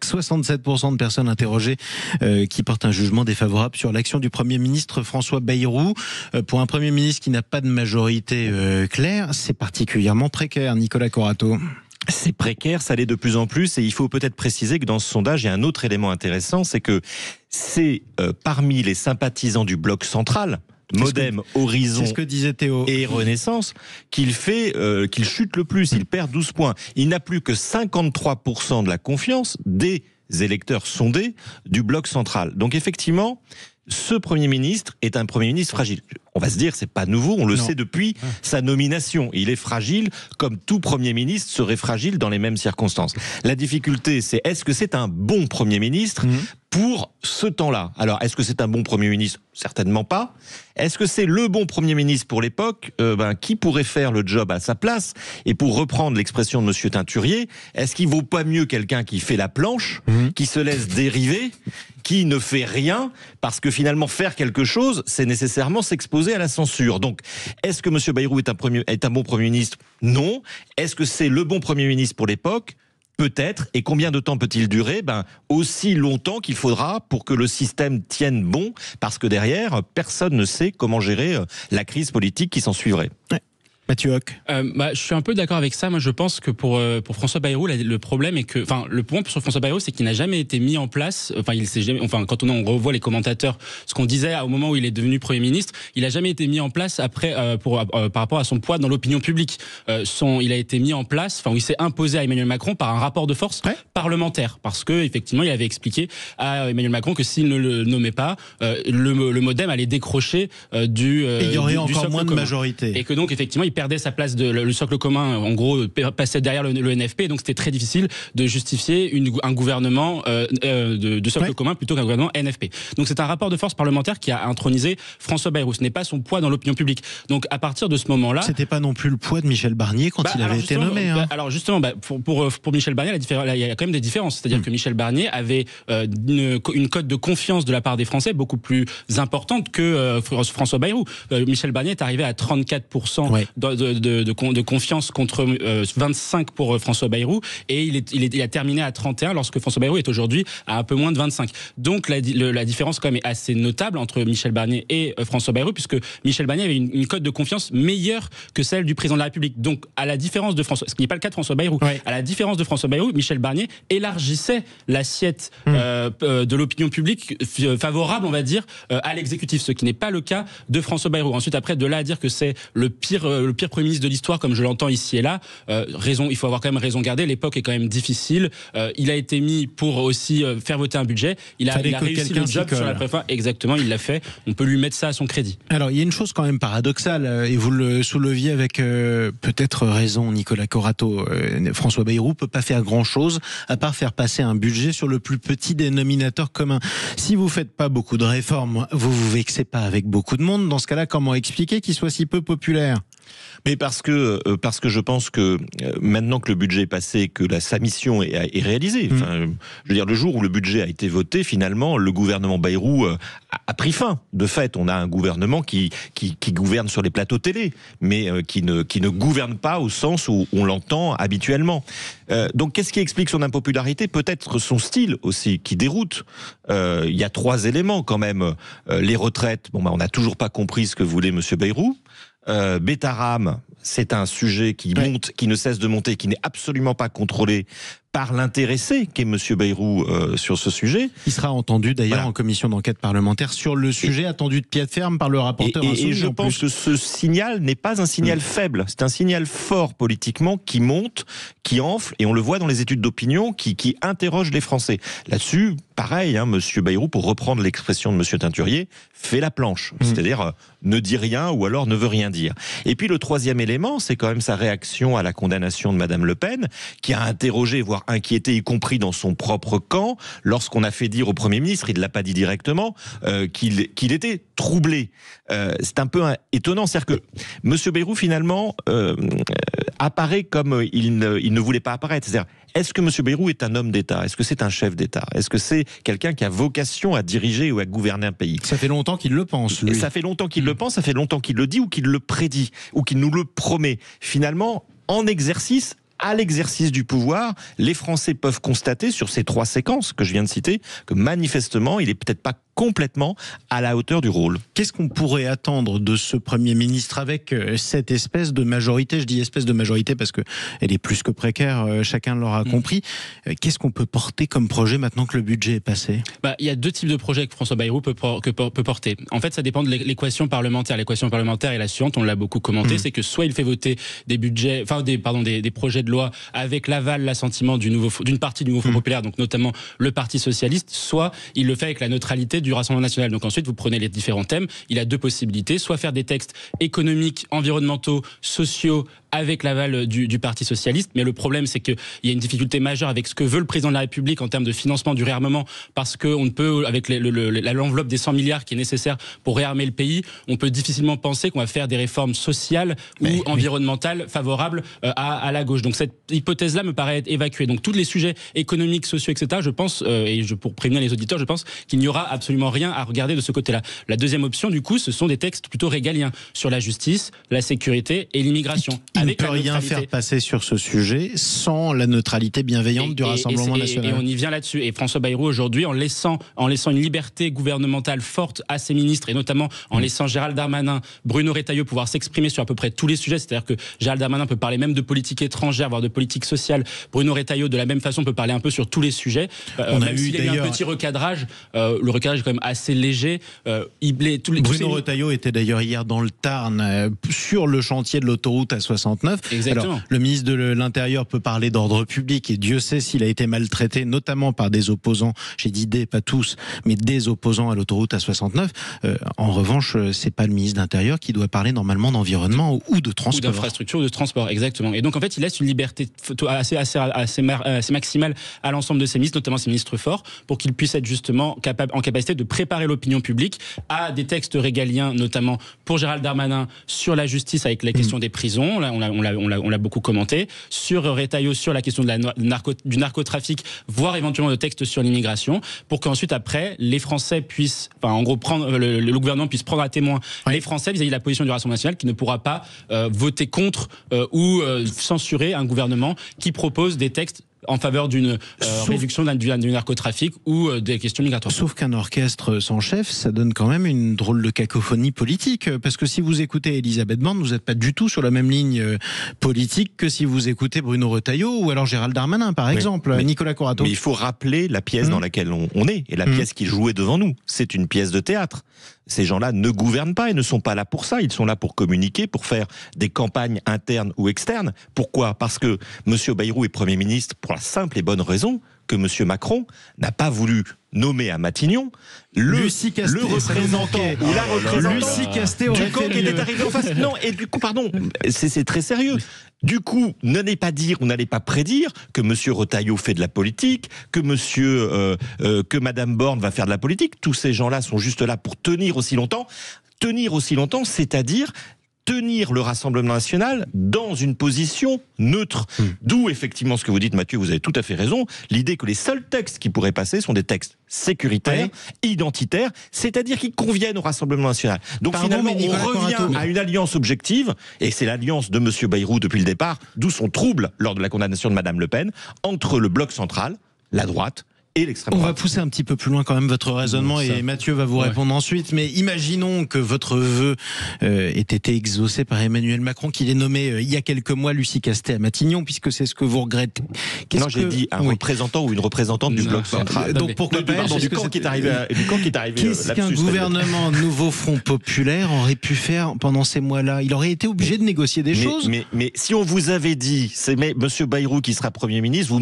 67% de personnes interrogées qui portent un jugement défavorable sur l'action du Premier ministre François Bayrou. Pour un Premier ministre qui n'a pas de majorité claire, c'est particulièrement précaire, Nicolas Corato. C'est précaire, ça l'est de plus en plus, et il faut peut-être préciser que dans ce sondage, il y a un autre élément intéressant, c'est que c'est parmi les sympathisants du bloc central, Modem, Horizon c'est ce que disait Théo. Et Renaissance, qu'il chute le plus, il perd 12 points. Il n'a plus que 53% de la confiance des électeurs sondés du bloc central. Donc effectivement, ce Premier ministre est un Premier ministre fragile. On va se dire, c'est pas nouveau, on le sait depuis sa nomination. Il est fragile, comme tout Premier ministre serait fragile dans les mêmes circonstances. La difficulté, c'est est-ce que c'est un bon Premier ministre pour ce temps-là? Alors, est-ce que c'est un bon Premier ministre? Certainement pas. Est-ce que c'est le bon Premier ministre pour l'époque? Qui pourrait faire le job à sa place? Et pour reprendre l'expression de Monsieur Teinturier, est-ce qu'il vaut pas mieux quelqu'un qui fait la planche, qui se laisse dériver, qui ne fait rien? Parce que finalement, faire quelque chose, c'est nécessairement s'exposer à la censure. Donc, est-ce que M. Bayrou est un bon Premier ministre? Non. Est-ce que c'est le bon Premier ministre pour l'époque? Peut-être. Et combien de temps peut-il durer? Aussi longtemps qu'il faudra pour que le système tienne bon, parce que derrière, personne ne sait comment gérer la crise politique qui s'en suivrait. Ouais. Mathieu Hoc. Je suis un peu d'accord avec ça. Moi, je pense que pour François Bayrou, le problème est que, le point sur François Bayrou, c'est qu'il n'a jamais été mis en place. Quand on revoit les commentateurs, ce qu'on disait au moment où il est devenu Premier ministre, il n'a jamais été mis en place après par rapport à son poids dans l'opinion publique. Il a été mis en place, il s'est imposé à Emmanuel Macron par un rapport de force parlementaire, parce que effectivement, il avait expliqué à Emmanuel Macron que s'il ne le nommait pas, le MoDem allait décrocher et il y aurait encore moins de majorité, et que donc effectivement, il perdait sa place le socle commun, en gros, passait derrière le NFP, donc c'était très difficile de justifier un gouvernement de socle commun plutôt qu'un gouvernement NFP. Donc c'est un rapport de force parlementaire qui a intronisé François Bayrou. Ce n'est pas son poids dans l'opinion publique. Donc à partir de ce moment-là, c'était pas non plus le poidd de Michel Barnier quand il avait été nommé. Alors justement, pour Michel Barnier, il y a quand même des différences. C'est-à-dire que Michel Barnier avait une cote de confiance de la part des Français beaucoup plus importante que François Bayrou. Michel Barnier est arrivé à 34% de confiance contre 25 pour François Bayrou, et il a terminé à 31 lorsque François Bayrou est aujourd'hui à un peu moins de 25. Donc la différence quand même est assez notable entre Michel Barnier et François Bayrou, puisque Michel Barnier avait une cote de confiance meilleure que celle du président de la République. Donc à la différence de François, ce qui n'est pas le cas de François Bayrou, à la différence de François Bayrou, Michel Barnier élargissait l'assiette de l'opinion publique favorable, on va dire, à l'exécutif, ce qui n'est pas le cas de François Bayrou. Ensuite, après, de là à dire que c'est le pire Premier ministre de l'histoire, comme je l'entends ici et là, il faut avoir quand même raison garder. L'époque est quand même difficile. Il a été mis pour aussi faire voter un budget. Il a réussi le job sur la préfecture. Exactement, il l'a fait. On peut lui mettre ça à son crédit. Alors, il y a une chose quand même paradoxale, et vous le souleviez avec peut-être raison, Nicolas Corato. François Bayrou peut pas faire grand-chose à part faire passer un budget sur le plus petit dénominateur commun. Si vous faites pas beaucoup de réformes, vous vexez pas avec beaucoup de monde. Dans ce cas-là, comment expliquer qu'il soit si peu populaire? Mais parce que je pense que maintenant que le budget est passé, que sa mission est réalisée. Je veux dire, le jour où le budget a été voté, finalement, le gouvernement Bayrou a pris fin. De fait, on a un gouvernement qui gouverne sur les plateaux télé, mais qui ne gouverne pas au sens où on l'entend habituellement. Donc, qu'est-ce qui explique son impopularité? Peut-être son style aussi, qui déroute. Il y a 3 éléments quand même. Les retraites, on n'a toujours pas compris ce que voulait M. Bayrou. Betaram, c'est un sujet qui monte, qui ne cesse de monter, qui n'est absolument pas contrôlé par l'intéressé qu'est M. Bayrou sur ce sujet. Il sera entendu d'ailleurs en commission d'enquête parlementaire sur le sujet, attendu de pied de ferme par le rapporteur. Et je pense que ce signal n'est pas un signal faible, c'est un signal fort politiquement qui monte, qui enfle, et on le voit dans les études d'opinion qui interrogent les Français. Là-dessus, pareil, M. Bayrou, pour reprendre l'expression de M. Teinturier, fait la planche, c'est-à-dire ne dit rien ou alors ne veut rien dire. Et puis le 3e élément, c'est quand même sa réaction à la condamnation de Mme Le Pen, qui a interrogé, voire inquiété, y compris dans son propre camp, lorsqu'on a fait dire au Premier ministre, il ne l'a pas dit directement, qu'il était troublé. C'est un peu étonnant, c'est-à-dire que M. Bayrou, finalement, apparaît comme il ne voulait pas apparaître. C'est-à-dire, est-ce que M. Bayrou est un homme d'État? Est-ce que c'est un chef d'État? Est-ce que c'est quelqu'un qui a vocation à diriger ou à gouverner un pays? Ça fait longtemps qu'il le pense, lui. Ça fait longtemps qu'il le pense, ça fait longtemps qu'il le dit ou qu'il le prédit, ou qu'il nous le promet. Finalement, en exercice, à l'exercice du pouvoir, les Français peuvent constater sur ces 3 séquences que je viens de citer que manifestement, il est peut-être pas complètement à la hauteur du rôle. Qu'est-ce qu'on pourrait attendre de ce Premier ministre avec cette espèce de majorité? Je dis espèce de majorité parce que elle est plus que précaire, chacun l'aura compris. Qu'est-ce qu'on peut porter comme projet maintenant que le budget est passé? Il y a 2 types de projets que François Bayrou peut porter. En fait, ça dépend de l'équation parlementaire. L'équation parlementaire est la suivante, on l'a beaucoup commenté, c'est que soit il fait voter des budgets, des projets de loi avec l'aval, l'assentiment d'une partie du Mouvement populaire, donc notamment le Parti socialiste, soit il le fait avec la neutralité du Rassemblement national. Donc ensuite, vous prenez les différents thèmes. Il a 2 possibilités, soit faire des textes économiques, environnementaux, sociaux, avec l'aval du Parti socialiste. Mais le problème, c'est qu'il y a une difficulté majeure avec ce que veut le président de la République en termes de financement du réarmement, parce qu'on ne peut, avec l'enveloppe des 100 milliards qui est nécessaire pour réarmer le pays, on peut difficilement penser qu'on va faire des réformes sociales ou environnementales favorables à la gauche. Donc cette hypothèse-là me paraît être évacuée. Donc tous les sujets économiques, sociaux, etc., je pense, pour prévenir les auditeurs, je pense qu'il n'y aura absolument rien à regarder de ce côté-là. La deuxième option, du coup, ce sont des textes plutôt régaliens sur la justice, la sécurité et l'immigration. Il ne peut rien faire passer sur ce sujet sans la neutralité bienveillante du Rassemblement national. Et on y vient là-dessus. Et François Bayrou, aujourd'hui, en laissant une liberté gouvernementale forte à ses ministres, et notamment en laissant Gérald Darmanin, Bruno Retailleau pouvoir s'exprimer sur à peu près tous les sujets, c'est-à-dire que Gérald Darmanin peut parler même de politique étrangère, voire de politique sociale. Bruno Retailleau, de la même façon, peut parler un peu sur tous les sujets. Même s'il y a eu un petit recadrage, le recadrage est quand même assez léger. Bruno Retailleau était d'ailleurs hier dans le Tarn, sur le chantier de l'autoroute A69. Exactement. Alors, le ministre de l'Intérieur peut parler d'ordre public et Dieu sait s'il a été maltraité, notamment par des opposants. J'ai dit des, pas tous, mais des opposants à l'autoroute A69. En revanche, c'est pas le ministre de l'Intérieur qui doit parler normalement d'environnement ou de transport. Ou d'infrastructure ou de transport, exactement. Et donc en fait, il laisse une liberté assez maximale à l'ensemble de ses ministres, notamment ses ministres forts, pour qu'ils puissent être justement en capacité de préparer l'opinion publique à des textes régaliens, notamment pour Gérald Darmanin sur la justice avec la question des prisons. Là, on l'a beaucoup commenté. Sur Retailleau, sur la question du narcotrafic, voire éventuellement de textes sur l'immigration, pour qu'ensuite, après, les Français puissent, en gros, le gouvernement puisse prendre à témoin les Français vis-à-vis de la position du Rassemblement national, qui ne pourra pas voter contre ou censurer un gouvernement qui propose des textes en faveur d'une réduction du narcotrafic ou des questions migratoires. Sauf qu'un orchestre sans chef, ça donne quand même une drôle de cacophonie politique. Parce que si vous écoutez Elisabeth Borne, vous n'êtes pas du tout sur la même ligne politique que si vous écoutez Bruno Retailleau ou alors Gérald Darmanin, par exemple, Nicolas Corato. Mais il faut rappeler la pièce dans laquelle on est et la pièce qui jouait devant nous. C'est une pièce de théâtre. Ces gens-là ne gouvernent pas et ne sont pas là pour ça. Ils sont là pour communiquer, pour faire des campagnes internes ou externes. Pourquoi ? Parce que M. Bayrou est Premier ministre pour la simple et bonne raison que M. Macron n'a pas voulu nommer à Matignon le représentant ou la représentante du camp qui était arrivé en face. Non, et du coup, pardon, c'est très sérieux. Du coup, n'allez pas dire ou n'allez pas prédire que M. Retailleau fait de la politique, que que Mme Borne va faire de la politique. Tous ces gens-là sont juste là pour tenir aussi longtemps. Tenir aussi longtemps, c'est-à-dire tenir le Rassemblement national dans une position neutre. D'où effectivement ce que vous dites, Mathieu, vous avez tout à fait raison, l'idée que les seuls textes qui pourraient passer sont des textes sécuritaires, identitaires, c'est-à-dire qui conviennent au Rassemblement national. Donc finalement, on revient à une alliance objective, et c'est l'alliance de M. Bayrou depuis le départ, d'où son trouble lors de la condamnation de Mme Le Pen, entre le bloc central, la droite, et l'extrême droite. On va pousser un petit peu plus loin quand même votre raisonnement et Mathieu va vous répondre ensuite. Mais imaginons que votre vœu ait été exaucé par Emmanuel Macron, qu'il ait nommé il y a quelques mois Lucie Castet à Matignon, puisque c'est ce que vous regrettez. Non, j'ai dit un représentant ou une représentante du bloc central. Donc pourquoi pas du camp qui est arrivé Qu'est-ce qu'un gouvernement Nouveau Front Populaire aurait pu faire pendant ces mois-là? Il aurait été obligé de négocier des choses. Mais si on vous avait dit, c'est Monsieur Bayrou qui sera Premier ministre,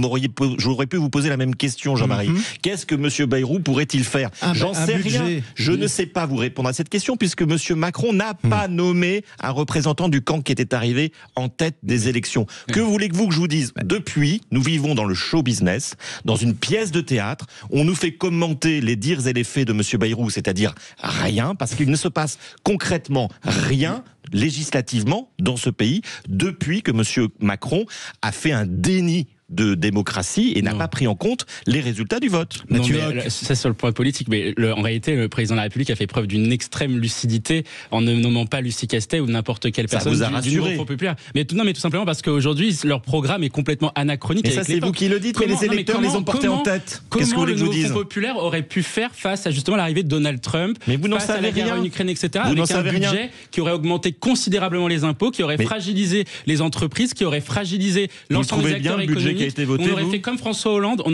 j'aurais pu vous poser la même question, Jean-Marie. Qu'est-ce que M. Bayrou pourrait-il faire? J'en sais rien. Je ne sais pas vous répondre à cette question puisque M. Macron n'a pas nommé un représentant du camp qui était arrivé en tête des élections. Que voulez-vous que je vous dise? Depuis, nous vivons dans le show business, dans une pièce de théâtre. On nous fait commenter les dires et les faits de M. Bayrou, c'est-à-dire rien, parce qu'il ne se passe concrètement rien législativement dans ce pays depuis que M. Macron a fait un déni de démocratie et n'a pas pris en compte les résultats du vote. Non, mais, ça sur le point politique, mais en réalité, le président de la République a fait preuve d'une extrême lucidité en ne nommant pas Lucie Castet ou n'importe quelle personne du Front populaire. Mais tout simplement parce qu'aujourd'hui, leur programme est complètement anachronique. Et ça, c'est vous qui le dites, mais les électeurs les ont portés en tête. Qu'est-ce que vous voulez que je vous dise ? Comment le Front populaire aurait pu faire face à justement l'arrivée de Donald Trump, mais vous n'en face à savez la guerre rien. en Ukraine, etc. Vous n'en avec un savez budget rien. qui aurait augmenté considérablement les impôts, qui aurait fragilisé les entreprises, qui aurait fragilisé l'ensemble des acteurs économiques. Qui a été voté, on aurait fait comme François Hollande. On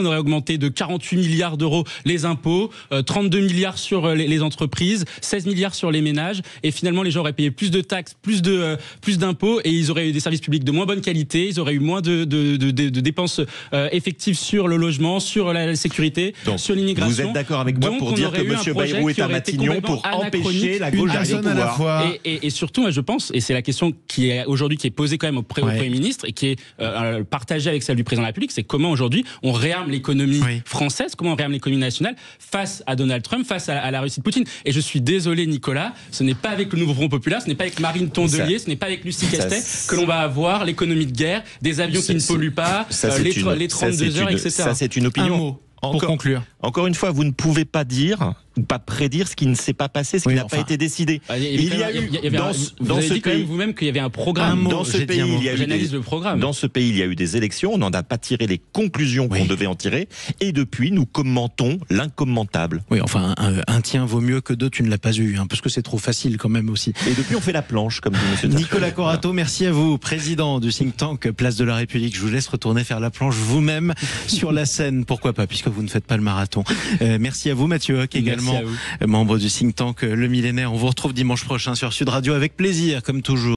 aurait augmenté de 48 milliards d'euros les impôts, 32 milliards sur les entreprises, 16 milliards sur les ménages, et finalement les gens auraient payé plus de taxes, plus d'impôts, et ils auraient eu des services publics de moins bonne qualité, ils auraient eu moins de dépenses effectives sur le logement, sur la sécurité, sur l'immigration. Vous êtes d'accord avec moi pour dire que M. Bayrou est à Matignon pour empêcher la gauche d'arriver au pouvoir. Et surtout, moi, je pense, et c'est la question qui est aujourd'hui qui est posée quand même au Premier ministre et qui est partagée avec celle du président de la République, c'est comment aujourd'hui on réarme l'économie française, comment on réarme l'économie nationale face à Donald Trump, face à la Russie de Poutine. Et je suis désolé, Nicolas, ce n'est pas avec le nouveau Front populaire, ce n'est pas avec Marine Tondelier, ce n'est pas avec Lucie Castet que l'on va avoir l'économie de guerre, des avions qui ne polluent pas, les 32 heures, etc. Ça, c'est une opinion. Un mot pour conclure. Encore une fois, vous ne pouvez pas dire ou pas prédire ce qui ne s'est pas passé, ce qui n'a pas été décidé. Il y a eu dans ce pays vous-même qu'il y avait un programme. Dans ce pays, j'analyse le programme. Dans ce pays, il y a eu des élections. On n'en a pas tiré les conclusions qu'on devait en tirer. Et depuis, nous commentons l'incommentable. Oui, enfin, un tien vaut mieux que deux. Tu ne l'as pas eu, parce que c'est trop facile quand même aussi. Et depuis, on fait la planche, comme dit M. Nicolas Corato, merci à vous, président du think tank Place de la République. Je vous laisse retourner faire la planche vous-même sur la scène. Pourquoi pas, puisque vous ne faites pas le marathon. Merci à vous, Mathieu Hoc, également membre du think tank Le Millénaire. On vous retrouve dimanche prochain sur Sud Radio avec plaisir, comme toujours.